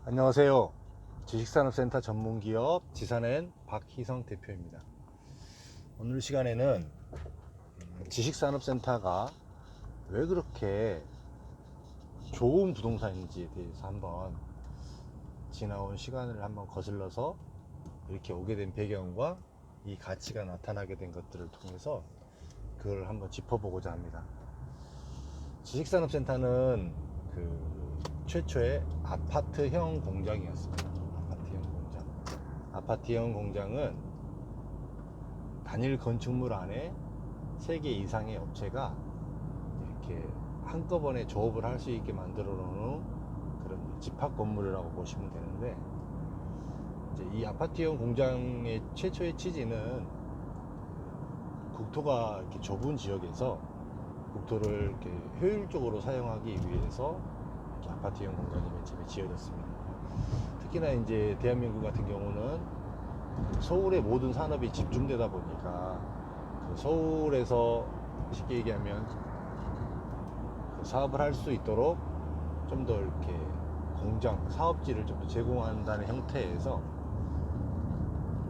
안녕하세요. 지식산업센터 전문기업 지산엔 박희성 대표입니다. 오늘 시간에는 지식산업센터가 왜 그렇게 좋은 부동산인지에 대해서 한번 지나온 시간을 한번 거슬러서 이렇게 오게 된 배경과 이 가치가 나타나게 된 것들을 통해서 그걸 한번 짚어보고자 합니다. 지식산업센터는 최초의 아파트형 공장이었습니다. 아파트형 공장. 아파트형 공장은 단일 건축물 안에 3개 이상의 업체가 이렇게 한꺼번에 조업을 할 수 있게 만들어 놓은 그런 집합 건물이라고 보시면 되는데, 이제 이 아파트형 공장의 최초의 취지는 국토가 이렇게 좁은 지역에서 국토를 이렇게 효율적으로 사용하기 위해서 이렇게 아파트형 공장이 맨 처음에 지어졌습니다. 특히나 이제 대한민국 같은 경우는 서울의 모든 산업이 집중되다 보니까 그 서울에서 쉽게 얘기하면 그 사업을 할 수 있도록 좀 더 이렇게 공장, 사업지를 좀 더 제공한다는 형태에서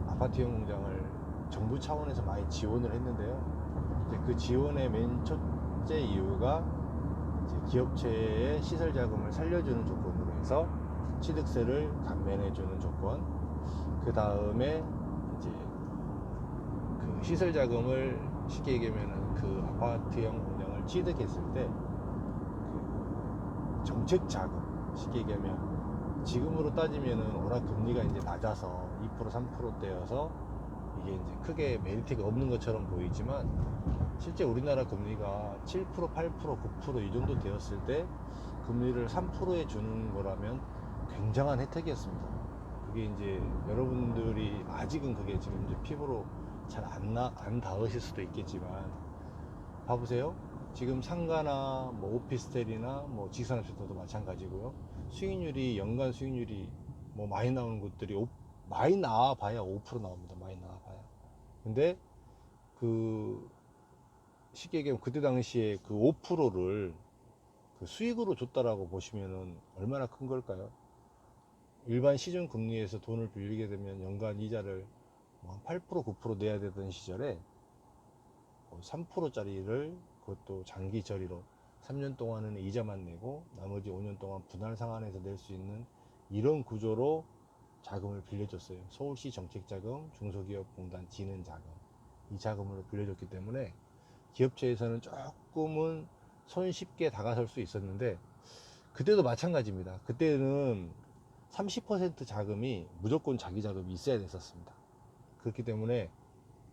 아파트형 공장을 정부 차원에서 많이 지원을 했는데요. 이제 그 지원의 맨 첫째 이유가 이제 기업체의 시설 자금을 살려주는 조건으로 해서 취득세를 감면해주는 조건, 그 다음에 이제 그 시설 자금을 쉽게 얘기하면 그 아파트형 공장을 취득했을 때 그 정책 자금, 쉽게 얘기하면 지금으로 따지면은 워낙 금리가 이제 낮아서 2% 3%대여서 이게 이제 크게 메리트가 없는 것처럼 보이지만, 실제 우리나라 금리가 7%, 8%, 9%이 정도 되었을 때 금리를 3%에 주는 거라면 굉장한 혜택이었습니다. 그게 이제 여러분들이 아직은 그게 지금 이제 피부로 잘 안 닿으실 수도 있겠지만, 봐보세요. 지금 상가나 뭐 오피스텔이나 뭐 지식산업센터도 마찬가지고요. 수익률이, 연간 수익률이 뭐 많이 나오는 곳들이 많이 나와봐야 5% 나옵니다. 많이 나와봐야. 근데 그 쉽게 얘기하면 그때 당시에 그 5%를 그 수익으로 줬다라고 보시면은 얼마나 큰 걸까요? 일반 시중 금리에서 돈을 빌리게 되면 연간 이자를 뭐 8%, 9% 내야 되던 시절에 3%짜리를, 그것도 장기 저리로 3년 동안은 이자만 내고 나머지 5년 동안 분할 상환해서 낼 수 있는 이런 구조로 자금을 빌려줬어요. 서울시 정책자금, 중소기업공단 진흥자금, 이 자금으로 빌려줬기 때문에 기업체에서는 조금은 손쉽게 다가설 수 있었는데, 그때도 마찬가지입니다. 그때는 30% 자금이 무조건 자기 자금이 있어야 됐었습니다. 그렇기 때문에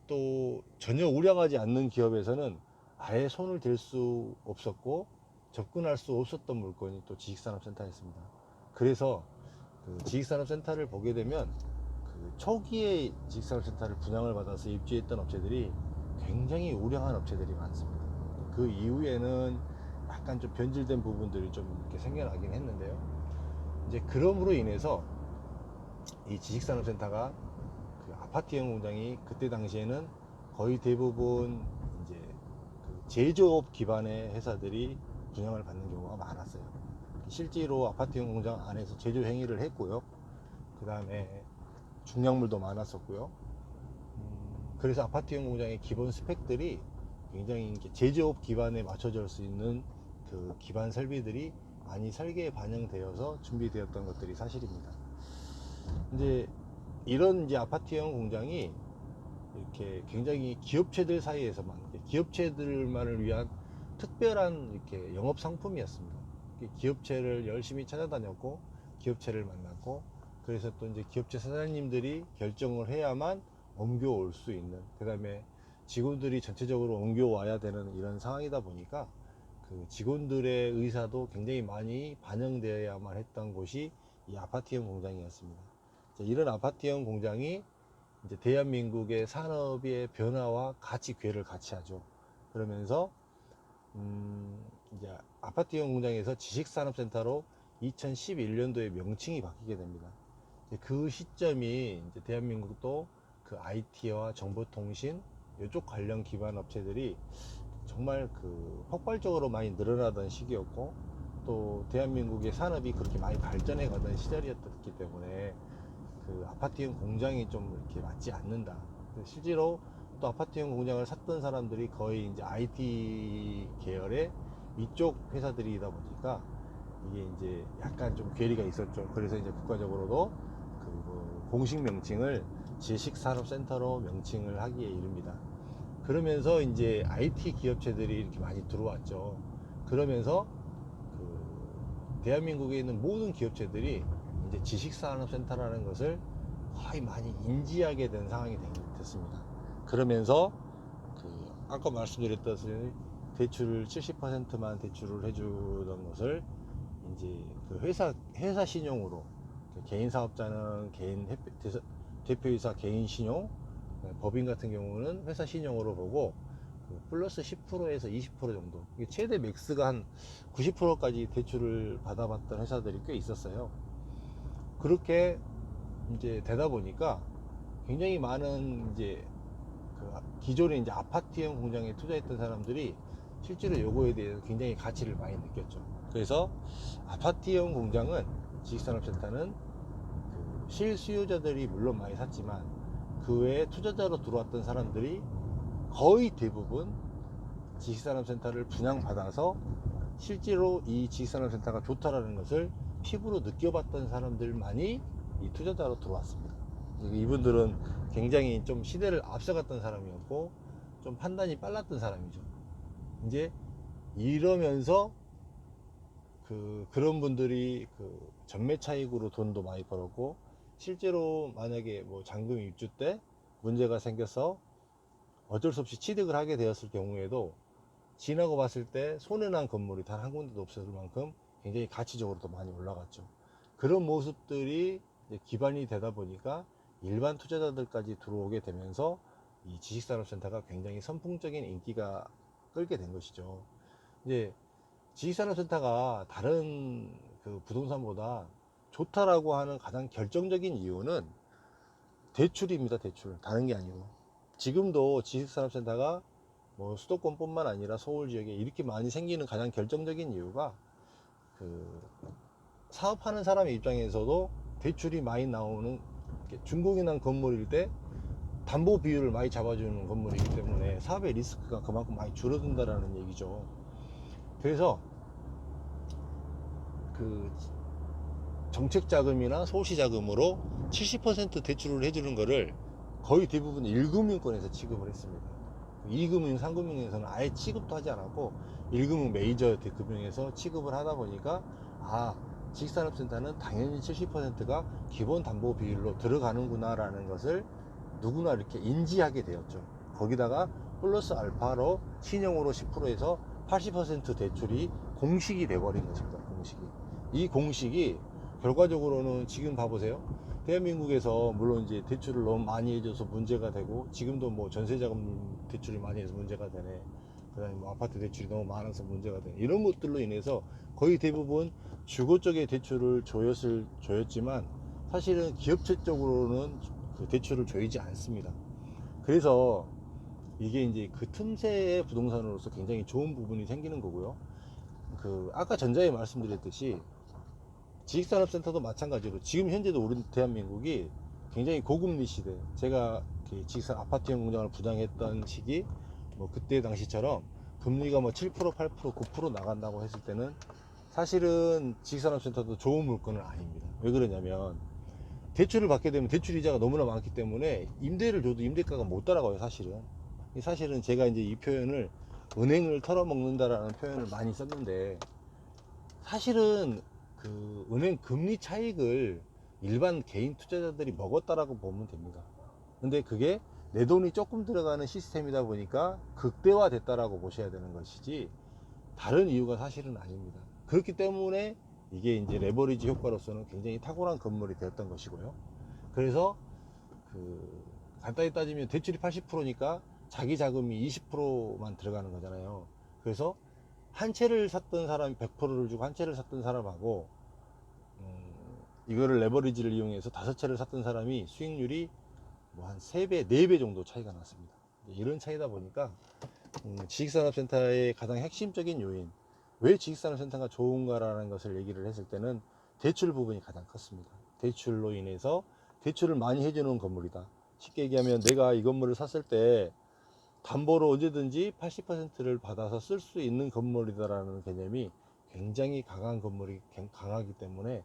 또 전혀 우량하지 않는 기업에서는 아예 손을 댈 수 없었고 접근할 수 없었던 물건이 또 지식산업센터였습니다. 그래서 그 지식산업센터를 보게 되면 그 초기에 지식산업센터를 분양을 받아서 입주했던 업체들이 굉장히 우량한 업체들이 많습니다. 그 이후에는 약간 좀 변질된 부분들이 좀 이렇게 생겨나긴 했는데요. 이제 그럼으로 인해서 이 지식산업센터가 그 아파트형 공장이 그때 당시에는 거의 대부분 이제 그 제조업 기반의 회사들이 분양을 받는 경우가 많았어요. 실제로 아파트형 공장 안에서 제조 행위를 했고요. 그 다음에 중량물도 많았었고요. 그래서 아파트형 공장의 기본 스펙들이 굉장히 이렇게 제조업 기반에 맞춰질 수 있는 그 기반 설비들이 많이 설계에 반영되어서 준비되었던 것들이 사실입니다. 이제 이런 이제 아파트형 공장이 이렇게 굉장히 기업체들 사이에서만, 기업체들만을 위한 특별한 이렇게 영업 상품이었습니다. 기업체를 열심히 찾아다녔고 기업체를 만났고, 그래서 또 이제 기업체 사장님들이 결정을 해야만 옮겨올 수 있는, 그 다음에 직원들이 전체적으로 옮겨와야 되는 이런 상황이다 보니까 그 직원들의 의사도 굉장히 많이 반영되어야만 했던 곳이 이 아파트형 공장이었습니다. 이런 아파트형 공장이 이제 대한민국의 산업의 변화와 같이 궤를 같이 하죠. 그러면서 이제 아파트형 공장에서 지식산업센터로 2011년도에 명칭이 바뀌게 됩니다. 그 시점이 이제 대한민국도 그 IT와 정보통신 이쪽 관련 기반 업체들이 정말 그 폭발적으로 많이 늘어나던 시기였고, 또 대한민국의 산업이 그렇게 많이 발전해 가던 시절이었기 때문에 그 아파트형 공장이 좀 이렇게 맞지 않는다. 실제로 또 아파트형 공장을 샀던 사람들이 거의 이제 IT 계열의 이쪽 회사들이다 보니까 이게 이제 약간 좀 괴리가 있었죠. 그래서 이제 국가적으로도 그 공식 명칭을 지식산업센터로 명칭을 하기에 이릅니다. 그러면서 이제 IT 기업체들이 이렇게 많이 들어왔죠. 그러면서 그 대한민국에 있는 모든 기업체들이 이제 지식산업센터라는 것을 거의 많이 인지하게 된 상황이 됐습니다. 그러면서 그 아까 말씀드렸듯이 대출을 70%만 대출을 해주던 것을 이제 그 회사 신용으로 개인 사업자는 개인 대표이사 개인 신용, 법인 같은 경우는 회사 신용으로 보고 그 플러스 10%에서 20% 정도, 최대 맥스가 한 90%까지 대출을 받아봤던 회사들이 꽤 있었어요. 그렇게 이제 되다 보니까 굉장히 많은 이제 그 기존에 이제 아파트형 공장에 투자했던 사람들이 실제로 요거에 대해서 굉장히 가치를 많이 느꼈죠. 그래서 아파트형 공장은 지식산업센터는 그 실수요자들이 물론 많이 샀지만 그 외에 투자자로 들어왔던 사람들이 거의 대부분 지식산업센터를 분양받아서 실제로 이 지식산업센터가 좋다라는 것을 피부로 느껴봤던 사람들만이 이 투자자로 들어왔습니다. 이분들은 굉장히 좀 시대를 앞서갔던 사람이었고 좀 판단이 빨랐던 사람이죠. 이제 이러면서 그런 분들이 그 전매 차익으로 돈도 많이 벌었고, 실제로 만약에 뭐 잔금 입주 때 문제가 생겨서 어쩔 수 없이 취득을 하게 되었을 경우에도 지나고 봤을 때 손해난 건물이 단 한 군데도 없었을 만큼 굉장히 가치적으로도 많이 올라갔죠. 그런 모습들이 이제 기반이 되다 보니까 일반 투자자들까지 들어오게 되면서 이 지식산업센터가 굉장히 선풍적인 인기가 끌게 된 것이죠. 이제 지식산업센터가 다른 그 부동산보다 좋다라고 하는 가장 결정적인 이유는 대출입니다. 대출. 다른 게 아니고. 지금도 지식산업센터가 뭐 수도권뿐만 아니라 서울 지역에 이렇게 많이 생기는 가장 결정적인 이유가 그 사업하는 사람의 입장에서도 대출이 많이 나오는 중공인한 건물일 때 담보 비율을 많이 잡아주는 건물이기 때문에 사업의 리스크가 그만큼 많이 줄어든다라는 얘기죠. 그래서 그 정책 자금이나 소시 자금으로 70% 대출을 해주는 거를 거의 대부분 1금융권에서 취급을 했습니다. 2금융, 3금융에서는 아예 취급도 하지 않았고 1금융 메이저 대금융에서 취급을 하다 보니까 지식산업센터는 당연히 70%가 기본 담보 비율로 들어가는구나 라는 것을 누구나 이렇게 인지하게 되었죠. 거기다가 플러스 알파로 신용으로 10%에서 80% 대출이 공식이 돼버린 것입니다. 공식이. 이 공식이 결과적으로는 지금 봐보세요. 대한민국에서 물론 이제 대출을 너무 많이 해줘서 문제가 되고, 지금도 뭐 전세자금 대출을 많이 해서 문제가 되네, 그 다음에 뭐 아파트 대출이 너무 많아서 문제가 되네, 이런 것들로 인해서 거의 대부분 주거 쪽에 대출을 조였지만 사실은 기업체 쪽으로는 그 대출을 조이지 않습니다. 그래서 이게 이제 그 틈새의 부동산으로서 굉장히 좋은 부분이 생기는 거고요. 그 아까 전자에 말씀드렸듯이 지식산업센터도 마찬가지로 지금 현재도 우리 대한민국이 굉장히 고금리 시대, 제가 지식산 아파트형 공장을 부당했던 시기, 뭐 그때 당시처럼 금리가 뭐 7%, 8%, 9% 나간다고 했을 때는 사실은 지식산업센터도 좋은 물건은 아닙니다. 왜 그러냐면 대출을 받게 되면 대출 이자가 너무나 많기 때문에 임대를 줘도 임대가가 못 따라가요. 사실은 제가 이제 이 표현을 은행을 털어먹는다라는 표현을 많이 썼는데, 사실은 그 은행 금리 차익을 일반 개인 투자자들이 먹었다라고 보면 됩니다. 근데 그게 내 돈이 조금 들어가는 시스템이다 보니까 극대화 됐다라고 보셔야 되는 것이지 다른 이유가 사실은 아닙니다. 그렇기 때문에 이게 이제 레버리지 효과로서는 굉장히 탁월한 건물이 되었던 것이고요. 그래서 그 간단히 따지면 대출이 80%니까 자기 자금이 20%만 들어가는 거잖아요. 그래서 한 채를 샀던 사람이 100%를 주고 한 채를 샀던 사람하고 이거를 레버리지를 이용해서 5채를 샀던 사람이 수익률이 뭐 한 3배, 4배 정도 차이가 났습니다. 이런 차이다 보니까 지식산업센터의 가장 핵심적인 요인, 왜 지식산업센터가 좋은가라는 것을 얘기를 했을 때는 대출 부분이 가장 컸습니다. 대출로 인해서 대출을 많이 해주는 건물이다. 쉽게 얘기하면 내가 이 건물을 샀을 때 담보로 언제든지 80%를 받아서 쓸 수 있는 건물이다라는 개념이 굉장히 강한 건물이 강하기 때문에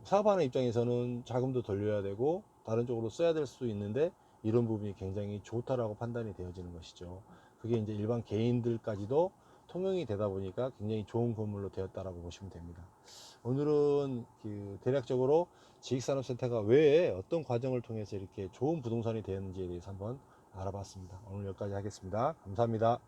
사업하는 입장에서는 자금도 돌려야 되고 다른 쪽으로 써야 될 수 있는데 이런 부분이 굉장히 좋다라고 판단이 되어지는 것이죠. 그게 이제 일반 개인들까지도 통용이 되다 보니까 굉장히 좋은 건물로 되었다라고 보시면 됩니다. 오늘은 그 대략적으로 지식산업센터가 왜 어떤 과정을 통해서 이렇게 좋은 부동산이 되었는지에 대해서 한번 알아봤습니다. 오늘 여기까지 하겠습니다. 감사합니다.